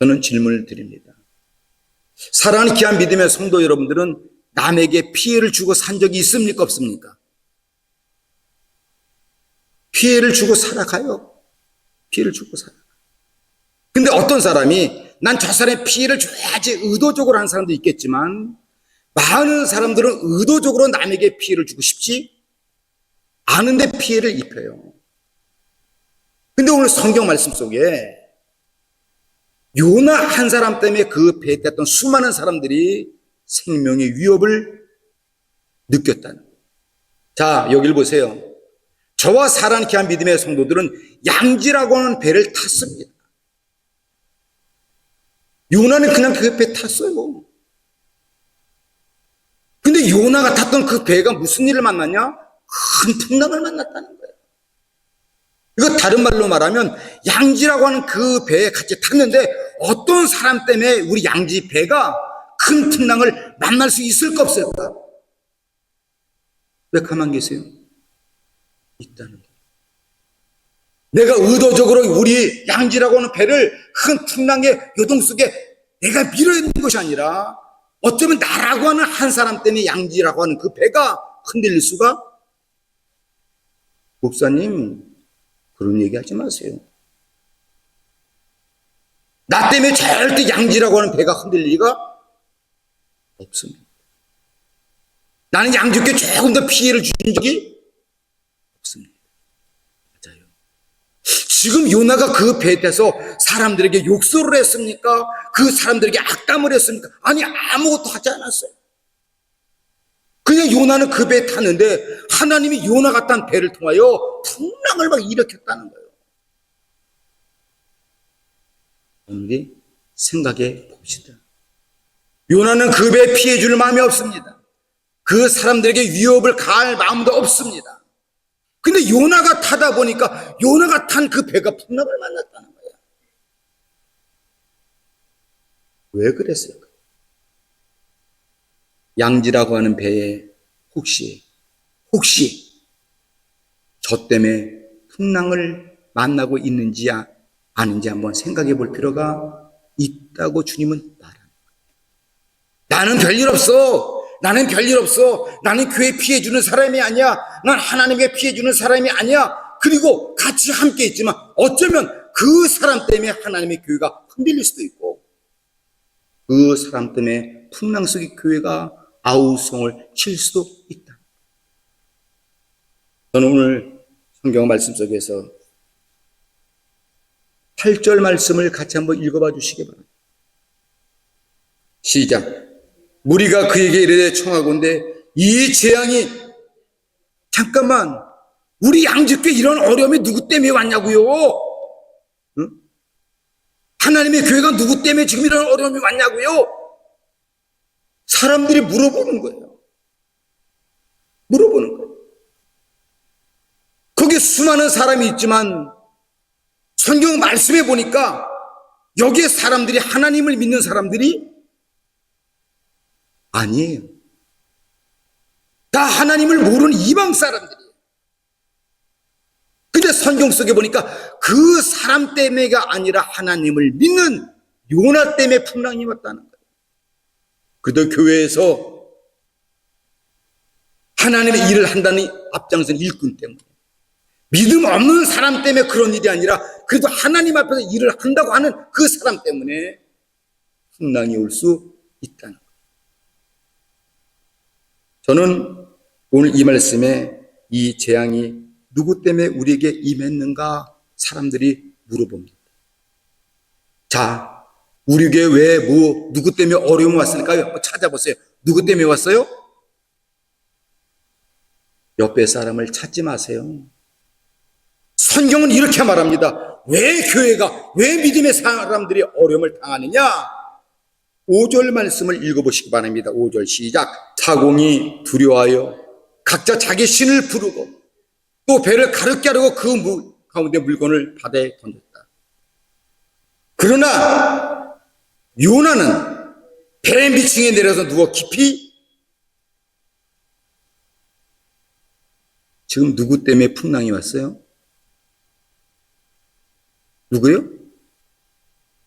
저는 질문을 드립니다. 사랑하는 귀한 믿음의 성도 여러분들은 남에게 피해를 주고 산 적이 있습니까? 없습니까? 피해를 주고 살아가요. 피해를 주고 살아가요. 근데 어떤 사람이 난 저 사람의 피해를 줘야지 의도적으로 하는 사람도 있겠지만 많은 사람들은 의도적으로 남에게 피해를 주고 싶지 않은데 피해를 입혀요. 근데 오늘 성경 말씀 속에 요나 한 사람 때문에 그 배에 탔던 수많은 사람들이 생명의 위협을 느꼈다는 거예요. 자, 여기를 보세요. 저와 사랑하는 귀한 믿음의 성도들은 양지라고 하는 배를 탔습니다. 요나는 그냥 그 배 탔어요. 근데 요나가 탔던 그 배가 무슨 일을 만났냐? 큰 풍랑을 만났다는 거예요. 이거 다른 말로 말하면 양지라고 하는 그 배에 같이 탔는데 어떤 사람 때문에 우리 양지 배가 큰 풍랑을 만날 수 있을까 없을까? 왜 가만 계세요? 있다는 거예요. 내가 의도적으로 우리 양지라고 하는 배를 큰 풍랑의 요동 속에 내가 밀어있는 것이 아니라 어쩌면 나라고 하는 한 사람 때문에 양지라고 하는 그 배가 흔들릴 수가? 목사님, 그런 얘기 하지 마세요. 나 때문에 절대 양지라고 하는 배가 흔들릴 리가 없습니다. 나는 양주께 조금 더 피해를 준 적이 없습니다. 맞아요. 지금 요나가 그 배에 대해서 사람들에게 욕설을 했습니까? 그 사람들에게 악담을 했습니까? 아니, 아무것도 하지 않았어요. 그냥 요나는 그 배에 탔는데 하나님이 요나가 탄 배를 통하여 풍랑을 막 일으켰다는 거예요. 오늘이 생각해 봅시다. 요나는 그 배에 피해 줄 마음이 없습니다. 그 사람들에게 위협을 가할 마음도 없습니다. 근데 요나가 타다 보니까 요나가 탄 그 배가 풍랑을 만났다는 거예요. 왜 그랬을까? 양지라고 하는 배에 혹시 저 때문에 풍랑을 만나고 있는지 아닌지 한번 생각해 볼 필요가 있다고 주님은 말합니다. 나는 별일 없어. 나는 별일 없어. 나는 교회 피해 주는 사람이 아니야. 난 하나님께 피해 주는 사람이 아니야. 그리고 같이 함께 있지만 어쩌면 그 사람 때문에 하나님의 교회가 흔들릴 수도 있고 그 사람 때문에 풍랑 속의 교회가 아우성을 칠 수도 있다. 저는 오늘 성경 말씀 속에서 8절 말씀을 같이 한번 읽어봐 주시기 바랍니다. 시작. 무리가 그에게 이르되 청하건대 이 재앙이 잠깐만 우리 양주께 이런 어려움이 누구 때문에 왔냐고요? 응? 하나님의 교회가 누구 때문에 지금 이런 어려움이 왔냐고요? 사람들이 물어보는 거예요. 물어보는 거예요. 거기 수많은 사람이 있지만 성경 말씀에 보니까 여기에 사람들이 하나님을 믿는 사람들이 아니에요. 다 하나님을 모르는 이방 사람들이에요. 근데 성경 속에 보니까 그 사람 때문에가 아니라 하나님을 믿는 요나 때문에 풍랑이 왔다는 거예요. 그들 교회에서 하나님의 일을 한다는 앞장선 일꾼 때문에 믿음 없는 사람 때문에 그런 일이 아니라 그래도 하나님 앞에서 일을 한다고 하는 그 사람 때문에 풍랑이 올 수 있다는 거예요. 저는 오늘 이 말씀에 이 재앙이 누구 때문에 우리에게 임했는가 사람들이 물어봅니다. 자, 우리에게 왜 누구 때문에 어려움이 왔을까요? 찾아보세요. 누구 때문에 왔어요? 옆에 사람을 찾지 마세요. 성경은 이렇게 말합니다. 왜 교회가, 왜 믿음의 사람들이 어려움을 당하느냐? 5절 말씀을 읽어보시기 바랍니다. 5절 시작. 사공이 두려워하여 각자 자기 신을 부르고 또 배를 가볍게 하려고 그 가운데 물건을 바다에 던졌다. 그러나 요나는 배 밑층에 내려서 누워 깊이 지금 누구 때문에 풍랑이 왔어요? 누구요?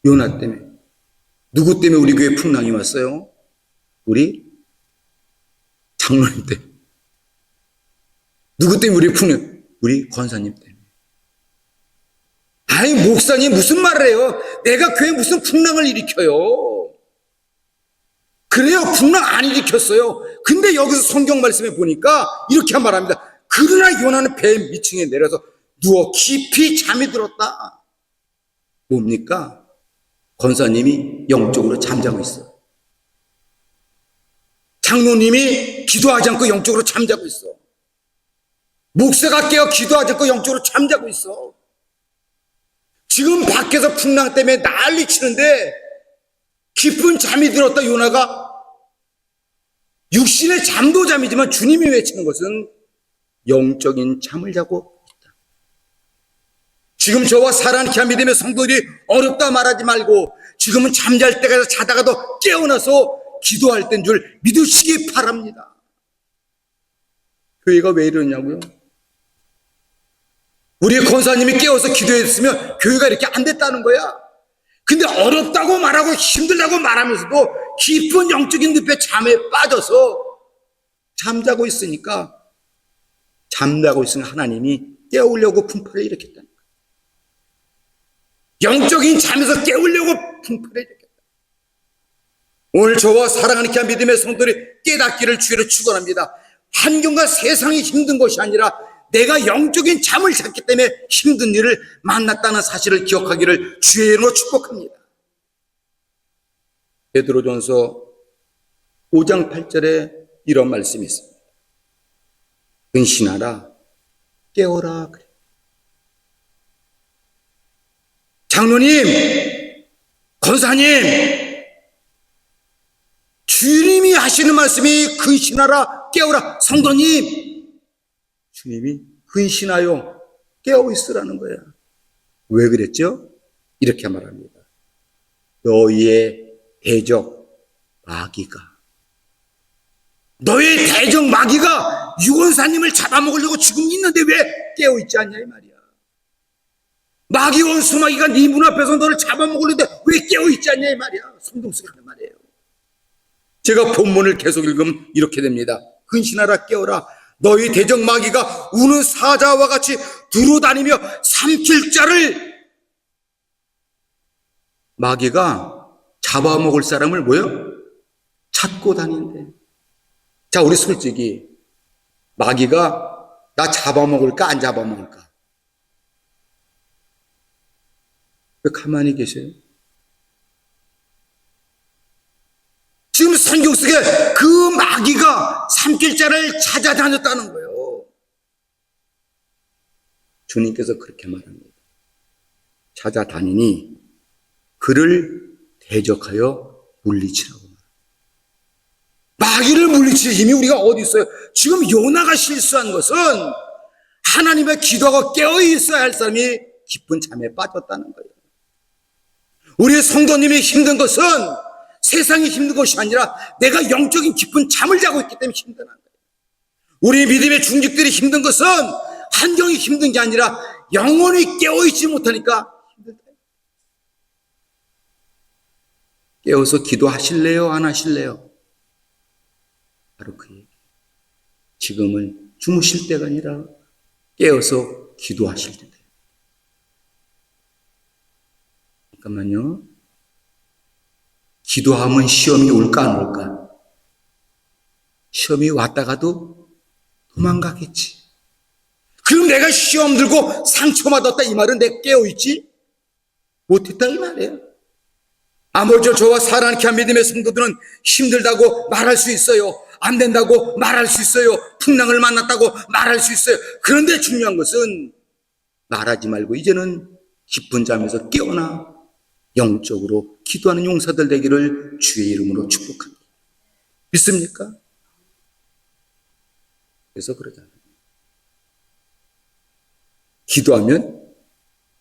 요나 때문에. 누구 때문에 우리 교회 풍랑이 왔어요? 우리 장로님 때문에. 누구 때문에 우리 풍랑? 우리 권사님 때문에. 아니, 목사님 무슨 말을 해요? 내가 교회에 무슨 풍랑을 일으켜요? 그래요, 풍랑 안 일으켰어요. 근데 여기서 성경 말씀에 보니까 이렇게 말합니다. 그러나 요나는 배 밑층에 내려서 누워 깊이 잠이 들었다. 뭡니까? 권사님이 영적으로 잠자고 있어. 장로님이 기도하지 않고 영적으로 잠자고 있어. 목사가 깨어 기도하지 않고 영적으로 잠자고 있어. 지금 밖에서 풍랑 때문에 난리 치는데 깊은 잠이 들었다. 요나가 육신의 잠도 잠이지만 주님이 외치는 것은 영적인 잠을 자고 있다. 지금 저와 사랑케 한 믿음의 성도들이 어렵다 말하지 말고 지금은 잠잘 때가 자다가도 깨어나서 기도할 때인 줄 믿으시기 바랍니다. 교회가 왜 이러냐고요? 우리 권사님이 깨어서 기도했으면 교회가 이렇게 안 됐다는 거야. 근데 어렵다고 말하고 힘들다고 말하면서도 깊은 영적인 늪에 잠에 빠져서 잠자고 있으니까 잠자고 있으면 하나님이 깨우려고 풍파를 일으켰다는 거야. 영적인 잠에서 깨우려고 풍파를 일으켰다. 오늘 저와 사랑하는 귀한 믿음의 성도들이 깨닫기를 주의로 축원합니다. 환경과 세상이 힘든 것이 아니라 내가 영적인 잠을 잤기 때문에 힘든 일을 만났다는 사실을 기억하기를 주의 이름으로 축복합니다. 베드로전서 5장 8절에 이런 말씀이 있습니다. 근신하라, 깨어라. 그래. 장로님, 권사님, 주님이 하시는 말씀이 근신하라, 깨어라. 성도님, 주님이 근신하여 깨어 있으라는 거야. 왜 그랬죠? 이렇게 말합니다. 너희의 대적 마귀가, 너의 대적 마귀가 유언사님을 잡아먹으려고 지금 있는데 왜 깨어 있지 않냐 이 말이야. 마귀 원수 마귀가 네 문 앞에서 너를 잡아먹으려는데 왜 깨어 있지 않냐 이 말이야. 성경속에 하는 말이에요. 제가 본문을 계속 읽으면 이렇게 됩니다. 근신하라, 깨어라. 너희 대적 마귀가 우는 사자와 같이 두루다니며 삼킬 자를, 마귀가 잡아먹을 사람을 뭐요? 찾고 다닌대. 자, 우리 솔직히 마귀가 나 잡아먹을까 안 잡아먹을까? 왜 가만히 계세요? 지금 성경 속에 그 마귀가 삼킬 자를 찾아다녔다는 거예요. 주님께서 그렇게 말합니다. 찾아다니니 그를 대적하여 물리치라고. 마귀를 물리칠 힘이 우리가 어디 있어요? 지금 요나가 실수한 것은 하나님의 기도하고 깨어 있어야 할 사람이 깊은 잠에 빠졌다는 거예요. 우리 성도님이 힘든 것은 세상이 힘든 것이 아니라 내가 영적인 깊은 잠을 자고 있기 때문에 힘든 거예요. 우리 믿음의 중직들이 힘든 것은 환경이 힘든 게 아니라 영원히 깨어있지 못하니까 힘들다. 깨어서 기도하실래요? 안 하실래요? 바로 그 얘기. 지금은 주무실 때가 아니라 깨어서 기도하실 때다. 잠깐만요. 기도하면 시험이 올까 안 올까? 시험이 왔다가도 도망가겠지. 그럼 내가 시험 들고 상처받았다 이 말은 내가 깨어있지 못했다 이 말이에요. 아무쪼록 저와 사랑하는 귀한 믿음의 성도들은 힘들다고 말할 수 있어요. 안 된다고 말할 수 있어요. 풍랑을 만났다고 말할 수 있어요. 그런데 중요한 것은 말하지 말고 이제는 깊은 잠에서 깨어나 영적으로 기도하는 용사들 되기를 주의 이름으로 축복합니다. 믿습니까? 그래서 그러잖아요. 기도하면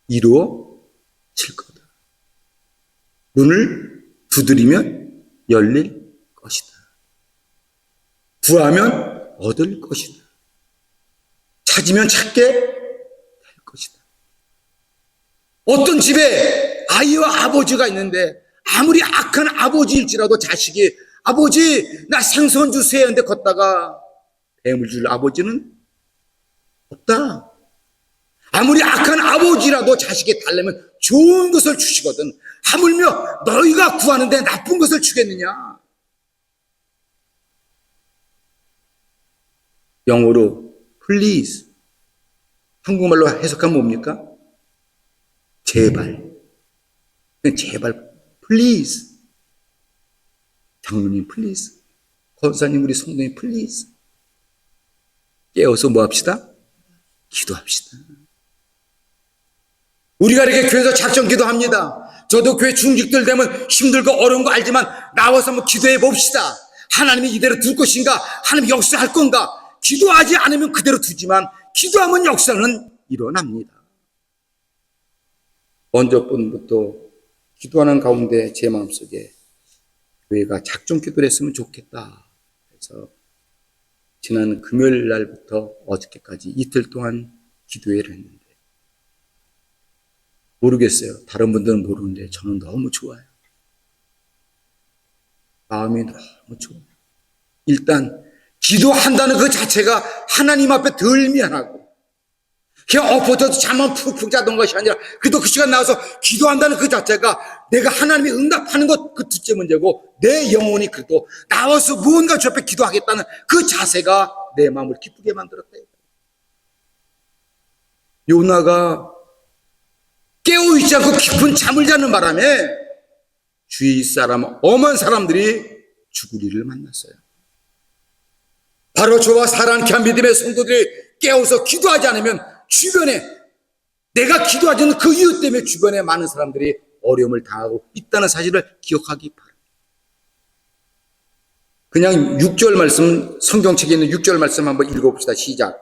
이루어질 거다. 문을 두드리면 열릴 것이다. 구하면 얻을 것이다. 찾으면 찾게 될 것이다. 어떤 집에 아이와 아버지가 있는데 아무리 악한 아버지일지라도 자식이 아버지 나 생선 주세요 했는데 걷다가 뱀을 줄 아버지는 없다. 아무리 악한 아버지라도 자식이 달래면 좋은 것을 주시거든. 하물며 너희가 구하는데 나쁜 것을 주겠느냐. 영어로 please, 한국말로 해석하면 뭡니까? 제발. 제발 please. 장로님 please. 권사님 우리 성도님 please. 깨어서 뭐 합시다? 기도합시다. 우리가 이렇게 교회에서 작정 기도합니다. 저도 교회 중직들 되면 힘들고 어려운 거 알지만 나와서 한번 기도해 봅시다. 하나님이 이대로 둘 것인가? 하나님 역사할 건가? 기도하지 않으면 그대로 두지만 기도하면 역사는 일어납니다. 먼저 분부터 기도하는 가운데 제 마음속에 교회가 작정 기도를 했으면 좋겠다. 그래서 지난 금요일 날부터 어저께까지 이틀 동안 기도회를 했는데 모르겠어요. 다른 분들은 모르는데 저는 너무 좋아요. 마음이 너무 좋아요. 일단 기도한다는 그 자체가 하나님 앞에 덜 미안하고 그냥 엎어져도 잠만 푹푹 자던 것이 아니라 그래도 그 시간 나와서 기도한다는 그 자체가 내가 하나님이 응답하는 것 그 둘째 문제고 내 영혼이 그래도 나와서 무언가 주 앞에 기도하겠다는 그 자세가 내 마음을 기쁘게 만들었다. 요나가 깨어있지 않고 깊은 잠을 자는 바람에 주위 사람, 엄한 사람들이 죽으리를 만났어요. 바로 저와 사랑케 한 믿음의 성도들이 깨어서 기도하지 않으면 주변에 내가 기도하지 않는 그 이유 때문에 주변에 많은 사람들이 어려움을 당하고 있다는 사실을 기억하기 바랍니다. 그냥 6절 말씀, 성경책에 있는 6절 말씀 한번 읽어봅시다. 시작.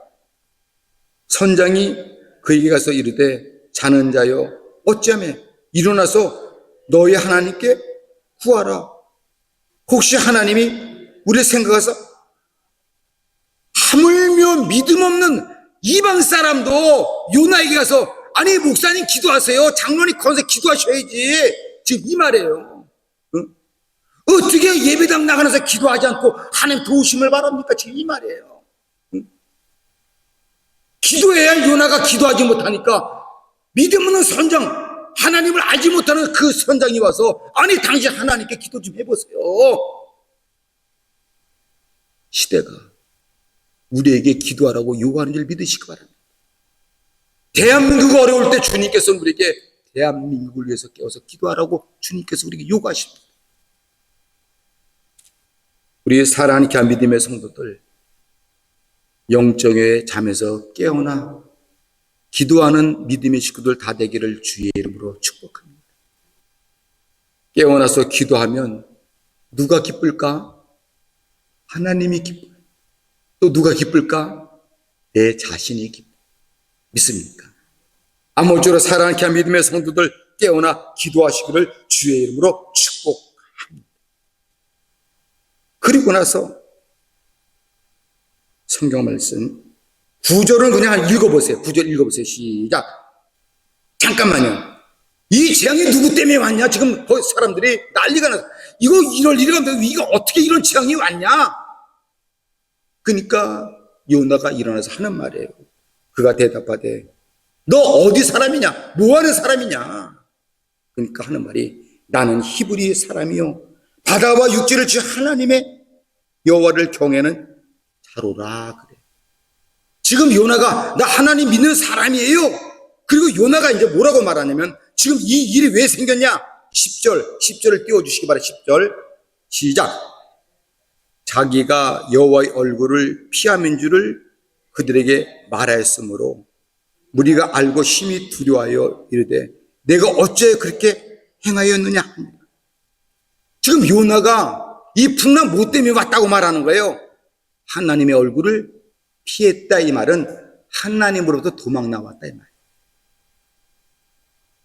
선장이 그에게 가서 이르되 자는 자여 어찌하며 일어나서 너희 하나님께 구하라. 혹시 하나님이 우리를 생각해서 하물며 믿음 없는 이방 사람도 요나에게 가서 아니 목사님 기도하세요. 장로님 건세 기도하셔야지. 지금 이 말이에요. 응? 어떻게 예배당 나가면서 기도하지 않고 하나님 도우심을 바랍니까? 지금 이 말이에요. 응? 기도해야 할 요나가 기도하지 못하니까 믿음 없는 선장, 하나님을 알지 못하는 그 선장이 와서 아니 당신 하나님께 기도 좀 해보세요. 시대가 우리에게 기도하라고 요구하는 줄 믿으시기 바랍니다. 대한민국 어려울 때 주님께서 우리에게 대한민국을 위해서 깨워서 기도하라고 주님께서 우리에게 요구하십니다. 우리 사랑하는 귀한 믿음의 성도들, 영적의 잠에서 깨어나 기도하는 믿음의 식구들 다 되기를 주의 이름으로 축복합니다. 깨어나서 기도하면 누가 기쁠까? 하나님이 기뻐요. 또 누가 기쁠까? 내 자신이 기뻐요. 믿습니까? 아무쪼록 사랑하는 귀한 믿음의 성도들 깨어나 기도하시기를 주의 이름으로 축복합니다. 그리고 나서 성경 말씀 9절은 그냥 읽어보세요. 9절 읽어보세요. 시작. 잠깐만요. 이 재앙이 누구 때문에 왔냐? 지금 사람들이 난리가 나서 이거 이럴 일이 없는데 이거 어떻게 이런 재앙이 왔냐? 그러니까 요나가 일어나서 하는 말이에요. 그가 대답하되 너 어디 사람이냐? 뭐하는 사람이냐? 그러니까 하는 말이 나는 히브리 사람이요 바다와 육지를 지은 하나님의 여호와를 경외하는 자로라 그래. 지금 요나가 나 하나님 믿는 사람이에요. 그리고 요나가 이제 뭐라고 말하냐면 지금 이 일이 왜 생겼냐? 10절을 띄워주시기 바랍니다. 10절 시작. 자기가 여호와의 얼굴을 피함인 줄을 그들에게 말하였으므로 무리가 알고 심히 두려워하여 이르되 내가 어째 그렇게 행하였느냐. 지금 요나가 이 풍랑 뭐 때문에 왔다고 말하는 거예요. 하나님의 얼굴을 피했다 이 말은 하나님으로부터 도망 나왔다 이 말이에요.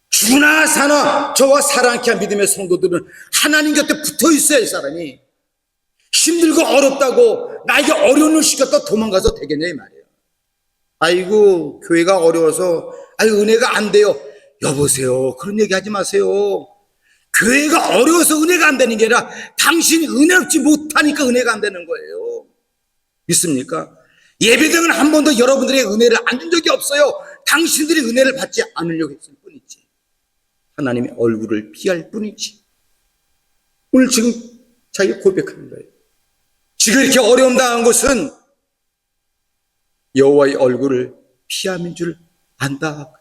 주나 사나 저와 사랑케 한 믿음의 성도들은 하나님 곁에 붙어 있어야 이 사람이 힘들고 어렵다고 나에게 어려운 일 시켰다 도망가서 되겠냐 이 말이에요. 아이고 교회가 어려워서 아유 은혜가 안 돼요. 여보세요 그런 얘기 하지 마세요. 교회가 어려워서 은혜가 안 되는 게 아니라 당신이 은혜 없지 못하니까 은혜가 안 되는 거예요. 믿습니까? 예배당은 한 번도 여러분들의 은혜를 안 준 적이 없어요. 당신들이 은혜를 받지 않으려고 했을 뿐이지. 하나님의 얼굴을 피할 뿐이지. 오늘 지금 자기가 고백하는 거예요. 지금 이렇게 어려움 당한 것은 여호와의 얼굴을 피함인 줄 안다.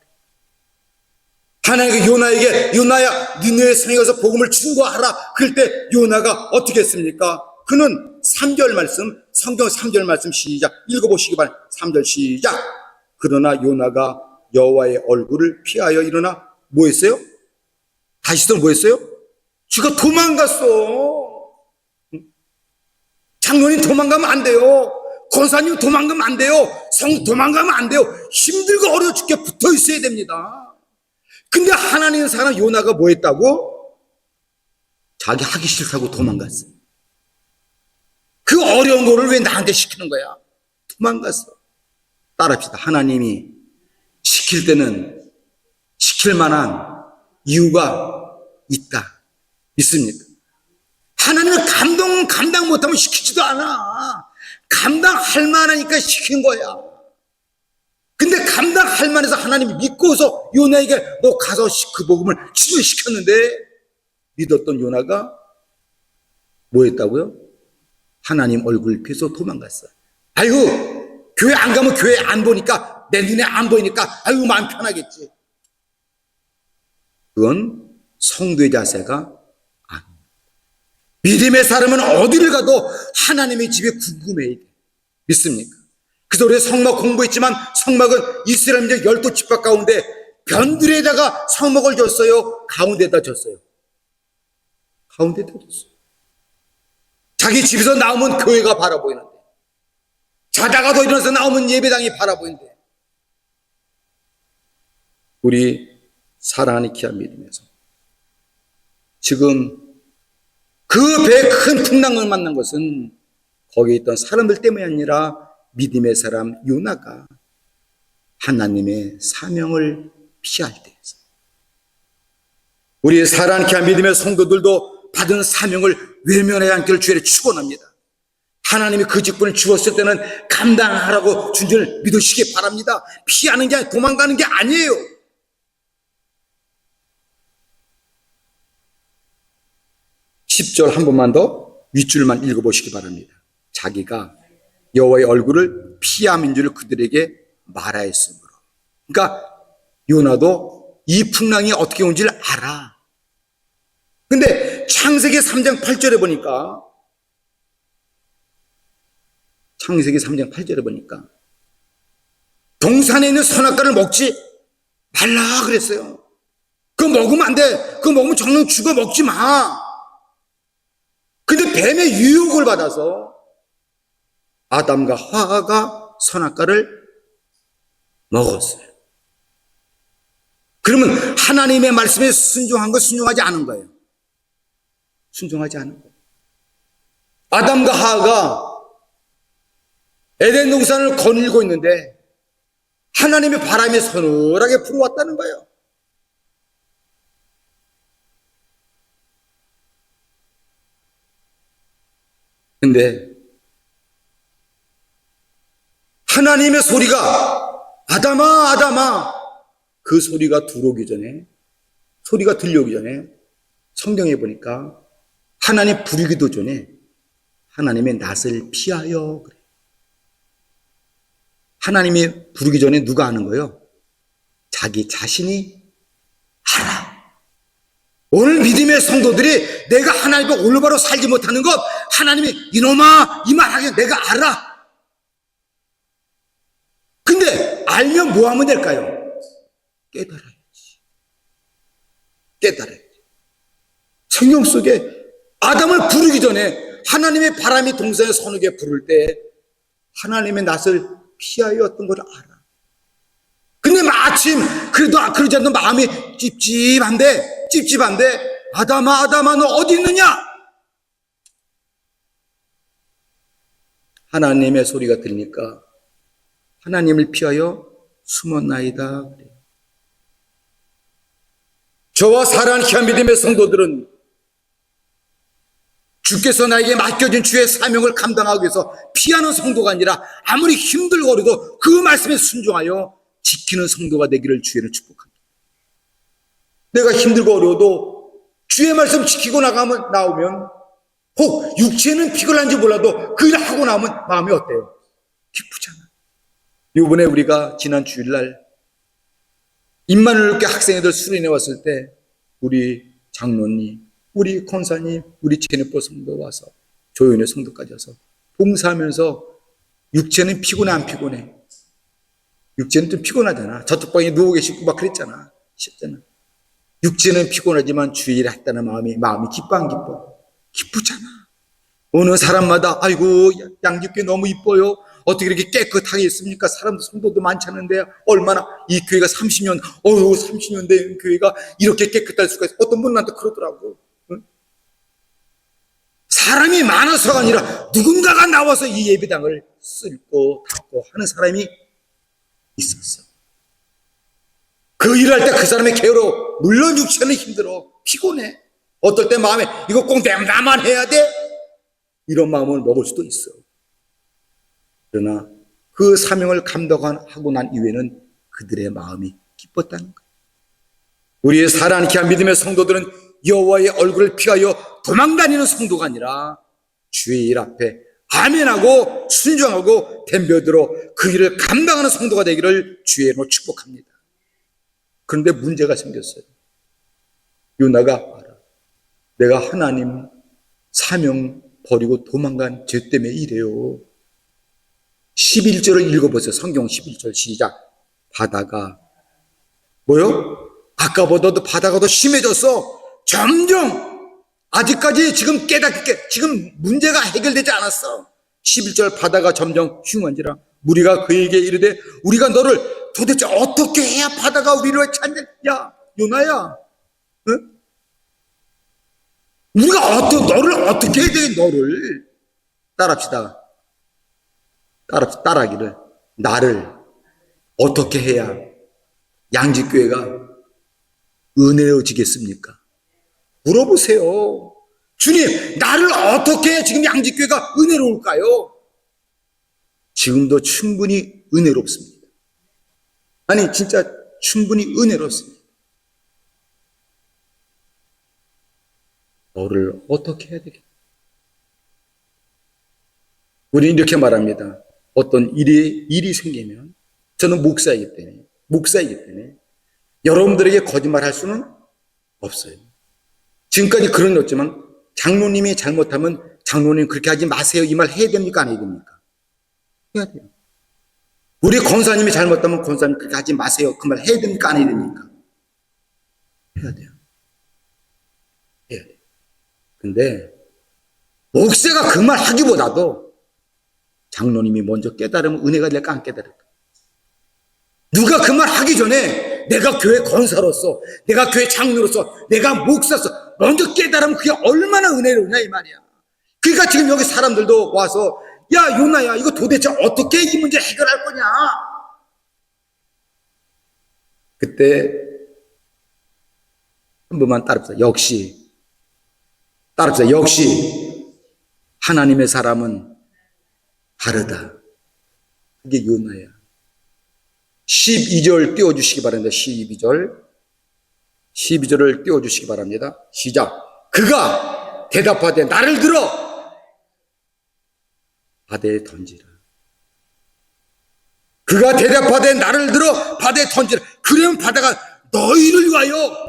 하나님이 요나에게 요나야 니느웨 성에 가서 복음을 충고하라. 그럴 때 요나가 어떻게 했습니까? 그는 3절 말씀, 성경 3절 말씀 시작 읽어보시기 바랍니다. 3절 시작. 그러나 요나가 여호와의 얼굴을 피하여 일어나 뭐 했어요? 다시 또 뭐 했어요? 지가 도망갔어. 장로님 도망가면 안 돼요. 권사님 도망가면 안 돼요. 성 도망가면 안 돼요. 힘들고 어려워 죽게 붙어 있어야 됩니다. 근데 하나님 사람 요나가 뭐 했다고? 자기 하기 싫다고 도망갔어. 그 어려운 거를 왜 나한테 시키는 거야? 도망갔어. 따라합시다. 하나님이 시킬 때는 시킬 만한 이유가 있다. 있습니까? 하나님은 감당 못하면 시키지도 않아. 감당할 만하니까 시킨 거야. 근데 감당할 만해서 하나님이 믿고서 요나에게 너 가서 그 복음을 시켰는데 믿었던 요나가 뭐 했다고요? 하나님 얼굴 피해서 도망갔어. 아이고 교회 안 가면 교회 안 보니까 내 눈에 안 보이니까 아이고 마음 편하겠지. 그건 성도의 자세가 아닙니다. 믿음의 사람은 어디를 가도 하나님의 집에 궁금해야 돼. 믿습니까? 그래서 우리 성막 공부했지만 성막은 이스라엘 민족 12지파 가운데 변들에다가 성막을 줬어요? 가운데다 줬어요? 가운데다 줬어요. 자기 집에서 나오면 교회가 바라보이는데, 자다가도 일어나서 나오면 예배당이 바라보이는데, 우리 사랑하는 귀한 믿음에서 지금 그 배에 큰 풍랑을 만난 것은 거기에 있던 사람들 때문이 아니라 믿음의 사람 요나가 하나님의 사명을 피할 때였어. 우리 사랑하는 귀한 믿음의 성도들도 받은 사명을 외면하지 않기를 주의를 축원합니다. 하나님이 그 직분을 주었을 때는 감당하라고 준비를 믿으시기 바랍니다. 피하는 게 아니라 도망가는 게 아니에요. (10절) 한 번만 더 윗줄만 읽어보시기 바랍니다. 자기가 여호와의 얼굴을 피함인 줄 그들에게 말하였으므로. 그러니까 요나도 이 풍랑이 어떻게 온지를 알아. 근데 창세기 3장 8절에 보니까 동산에 있는 선악과를 먹지 말라 그랬어요. 그거 먹으면 안 돼. 그거 먹으면 정령 죽어. 먹지 마. 근데 뱀의 유혹을 받아서 아담과 하와가 선악과를 먹었어요. 그러면 하나님의 말씀에 순종한 거 순종하지 않은 거예요. 순종하지 않은 거예요. 아담과 하와가 에덴 동산을 거닐고 있는데 하나님의 바람이 서늘하게 불어왔다는 거예요. 근데 하나님의 소리가 아담아 아담아, 그 소리가 들어오기 전에, 소리가 들려오기 전에 성경에 보니까 하나님 부르기도 전에 하나님의 낯을 피하여 그래. 하나님이 부르기 전에 누가 하는 거예요? 자기 자신이 알아. 오늘 믿음의 성도들이 내가 하나님과 올바로 살지 못하는 것, 하나님이 이놈아 이 말 하게 내가 알아. 근데 알면 뭐 하면 될까요? 깨달아야지. 깨달아야지. 성경 속에 아담을 부르기 전에 하나님의 바람이 동산에 서늘게 부를 때 하나님의 낯을 피하여 어떤 걸 알아. 근데 마침 그래도 그러지 않는 마음이 찝찝한데 아담아 아담아 너 어디 있느냐? 하나님의 소리가 들리니까 하나님을 피하여 숨었나이다. 저와 사랑하는 귀한 믿음의 성도들은 주께서 나에게 맡겨진 주의 사명을 감당하기 위해서 피하는 성도가 아니라 아무리 힘들고도 그 말씀에 순종하여 지키는 성도가 되기를 주의를 축복합니다. 내가 힘들고 어려워도 주의 말씀 지키고 나오면 혹 육체는 피곤한지 몰라도 그 일 하고 나면 마음이 어때요? 기쁘잖아. 이번에 우리가 지난 주일날 임마누엘 교회 학생회들 수련회 왔을 때 우리 장로님, 우리 권사님, 우리 제네포 성도 와서 조연의 성도까지 와서 봉사하면서 육체는 피곤해 안 피곤해? 육체는 좀 피곤하잖아. 저쪽 방에 누워 계시고 막 그랬잖아. 쉽잖아. 육체는 피곤하지만 주의 일을 했다는 마음이 기뻐 안 기뻐? 기쁘잖아. 어느 사람마다 아이고 양집교회 너무 이뻐요. 어떻게 이렇게 깨끗하게 있습니까? 사람도 성도도 많지 않은데 얼마나 이 교회가 30년 30년 된 교회가 이렇게 깨끗할 수가 있어. 어떤 분은 나한테 그러더라고. 응? 사람이 많아서가 아니라 누군가가 나와서 이 예배당을 쓸고 닦고 하는 사람이 있었어. 그 일할 때 그 사람의 게으러. 물론 육체는 힘들어. 피곤해. 어떨 때 마음에 이거 꼭 나만 해야 돼? 이런 마음을 먹을 수도 있어. 그러나 그 사명을 감당하고 난 이후에는 그들의 마음이 기뻤다는 거예요. 우리의 사랑하는 귀한 믿음의 성도들은 여호와의 얼굴을 피하여 도망다니는 성도가 아니라 주의 일 앞에 아멘하고 순종하고 덤벼들어 그 일을 감당하는 성도가 되기를 주의 이름으로 축복합니다. 그런데 문제가 생겼어요. 요나가 알아. 내가 하나님 사명 버리고 도망간 죄 때문에 이래요. 11절을 읽어보세요. 성경 11절 시작. 바다가 뭐요? 아까보다도 바다가 더 심해졌어. 점점 아직까지 지금 깨닫게 지금 문제가 해결되지 않았어. 11절 바다가 점점 흉한지라 무리가 그에게 이르되 우리가 너를 도대체 어떻게 해야 바다가 우리를 찾냐? 야 요나야, 응? 우리가 너를 어떻게 해야 돼? 너를 따라합시다. 따라하기를 나를 어떻게 해야 양지교회가 은혜로워지겠습니까? 물어보세요. 주님, 나를 어떻게 해야 지금 양지교회가 은혜로울까요? 지금도 충분히 은혜롭습니다. 아니 진짜 충분히 은혜롭습니다. 너를 어떻게 해야 되겠다. 우리는 이렇게 말합니다. 어떤 일이 생기면 저는 목사이기 때문에 여러분들에게 거짓말할 수는 없어요. 지금까지 그런 일 없지만 장로님이 잘못하면 장로님 그렇게 하지 마세요. 이 말 해야 됩니까? 안 해야 됩니까? 해야 돼요. 우리 권사님이 잘못하면 권사님 그렇게 하지 마세요. 그 말 해야 됩니까? 안 해야 됩니까? 해야 돼요. 해야 돼요. 근데 목사가 그 말 하기보다도 장로님이 먼저 깨달으면 은혜가 될까 안 깨달을까? 누가 그 말 하기 전에 내가 교회 권사로서 내가 교회 장로로서 내가 목사로서 먼저 깨달으면 그게 얼마나 은혜로우냐 이 말이야. 그러니까 지금 여기 사람들도 와서 야 요나야 이거 도대체 어떻게 이 문제 해결할 거냐. 그때 한 번만 따라합시다. 역시 하나님의 사람은 다르다. 그게 요나야. 12절 띄워주시기 바랍니다. 12절을 띄워주시기 바랍니다. 시작. 그가 대답하되 나를 들어 바다에 던지라. 그가 대답하되 나를 들어 바다에 던지라. 그러면 바다가 너희를 위하여.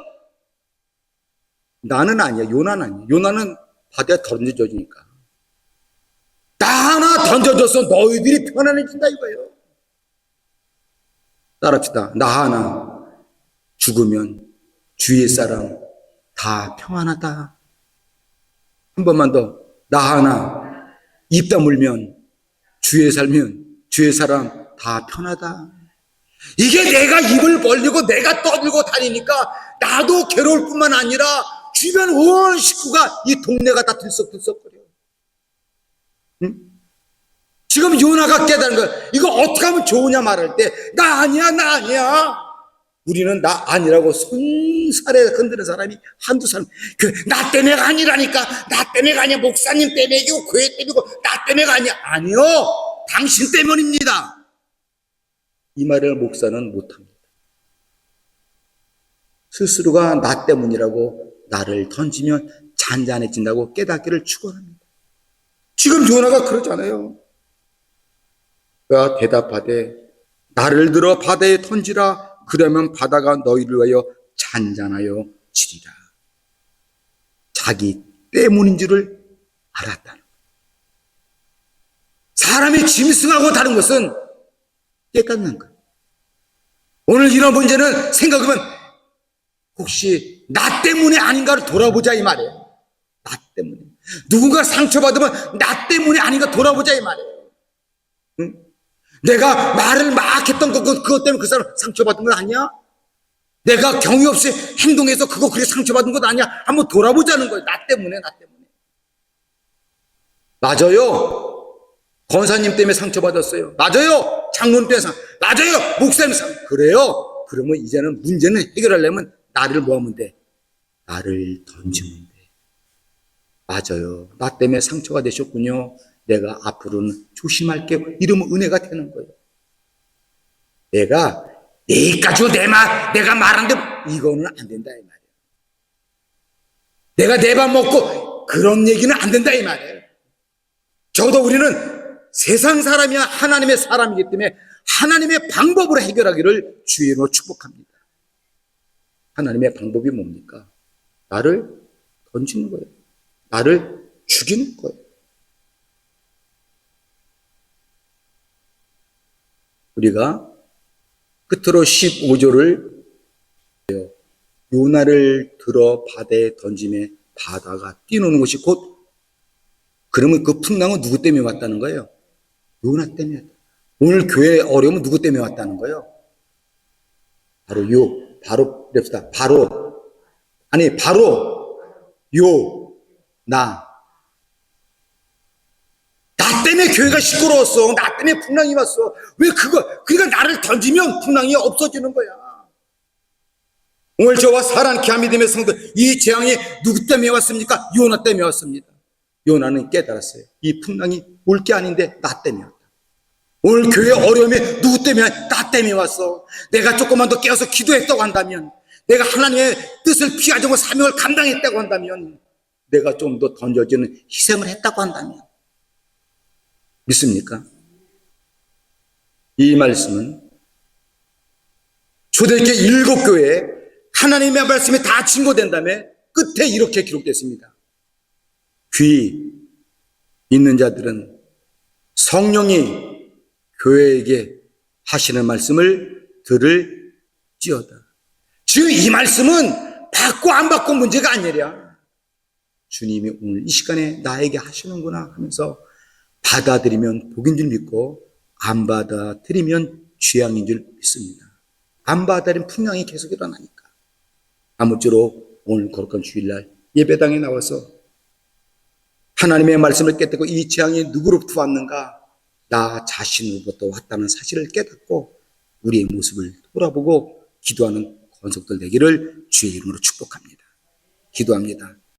나는 아니야. 요나는 아니야. 요나는 바다에 던져지니까. 나 하나 던져줘서 너희들이 편안해진다 이거예요. 따라합시다. 나 하나 죽으면 주위의 사람 다 평안하다. 한 번만 더. 나 하나 입 다물면 주위에 살면 주위의 사람 다 편하다. 이게 내가 입을 벌리고 내가 떠들고 다니니까 나도 괴로울 뿐만 아니라 주변 온 식구가 이 동네가 다 들썩들썩거려. 응? 지금 요나가 깨달은 거야. 이거 어떻게 하면 좋으냐 말할 때 나 아니야. 우리는 나 아니라고 손살에 흔드는 사람이 한두 사람. 나 때문에가 아니라니까. 나 때문에가 아니야. 목사님 때문이고 교회 때문이고 나 때문에가 아니야. 아니요. 당신 때문입니다. 이 말을 목사는 못합니다. 스스로가 나 때문이라고 나를 던지면 잔잔해진다고 깨닫기를 축원합니다. 지금 요나가 그러잖아요. 그가 대답하되 나를 들어 바다에 던지라. 그러면 바다가 너희를 위하여 잔잔하여 지리라. 자기 때문인 줄을 알았다는 거예요. 사람이 짐승하고 다른 것은 깨닫는 거예요. 오늘 이런 문제는 생각하면 혹시 나 때문에 아닌가를 돌아보자 이 말이에요. 나 때문에. 누군가 상처받으면 나 때문에 아닌가 돌아보자 이 말이에요. 응? 내가 말을 막 했던 그것 때문에 그 사람 상처받은 건 아니야? 내가 경위 없이 행동해서 그거 그렇게 상처받은 것 아니야? 한번 돌아보자는 거예요. 나 때문에. 맞아요. 권사님 때문에 상처받았어요. 맞아요. 장로님 때문에 맞아요. 목사님 그래요. 그러면 이제는 문제는 해결하려면 나를 뭐 하면 돼? 나를 던지면 돼. 맞아요. 나 때문에 상처가 되셨군요. 내가 앞으로는 조심할게요. 이러면 은혜가 되는 거예요. 내가 내일까지 내가 말하는데 이거는 안 된다 이 말이에요. 내가 내 밥 먹고 그런 얘기는 안 된다 이 말이에요. 적어도 우리는 세상 사람이야 하나님의 사람이기 때문에 하나님의 방법으로 해결하기를 주의 이름으로 축복합니다. 하나님의 방법이 뭡니까? 나를 던지는 거예요. 나를 죽이는 거예요. 우리가 끝으로 15절을 요나를 들어 바다에 던짐에 바다가 뛰노는 것이 곧 그러면 그 풍랑은 누구 때문에 왔다는 거예요? 요나 때문에. 오늘 교회 어려움은 누구 때문에 왔다는 거예요? 바로 나 때문에 교회가 시끄러웠어. 나 때문에 풍랑이 왔어. 왜 그러니까 나를 던지면 풍랑이 없어지는 거야. 오늘 저와 사랑케 함이 되며 성도, 이 재앙이 누구 때문에 왔습니까? 요나 때문에 왔습니다. 요나는 깨달았어요. 이 풍랑이 올 게 아닌데 나 때문에 왔다. 오늘 교회 어려움이 누구 때문에? 나 때문에 왔어. 내가 조금만 더 깨어서 기도했다고 한다면, 내가 하나님의 뜻을 피하지 않고 사명을 감당했다고 한다면, 내가 좀 더 던져지는 희생을 했다고 한다면 믿습니까? 이 말씀은 초대교회 7교회에 하나님의 말씀이 다 증거된 다음에 끝에 이렇게 기록됐습니다. 귀 있는 자들은 성령이 교회에게 하시는 말씀을 들을지어다. 지금 이 말씀은 받고 안 받고 문제가 아니라 주님이 오늘 이 시간에 나에게 하시는구나 하면서 받아들이면 복인 줄 믿고 안 받아들이면 죄악인 줄 믿습니다. 안 받아들이면 풍랑이 계속 일어나니까. 아무쪼록 오늘 거룩한 주일날 예배당에 나와서 하나님의 말씀을 깨닫고 이 재앙이 누구로부터 왔는가? 나 자신으로부터 왔다는 사실을 깨닫고 우리의 모습을 돌아보고 기도하는 권속들 되기를 주의 이름으로 축복합니다. 기도합니다.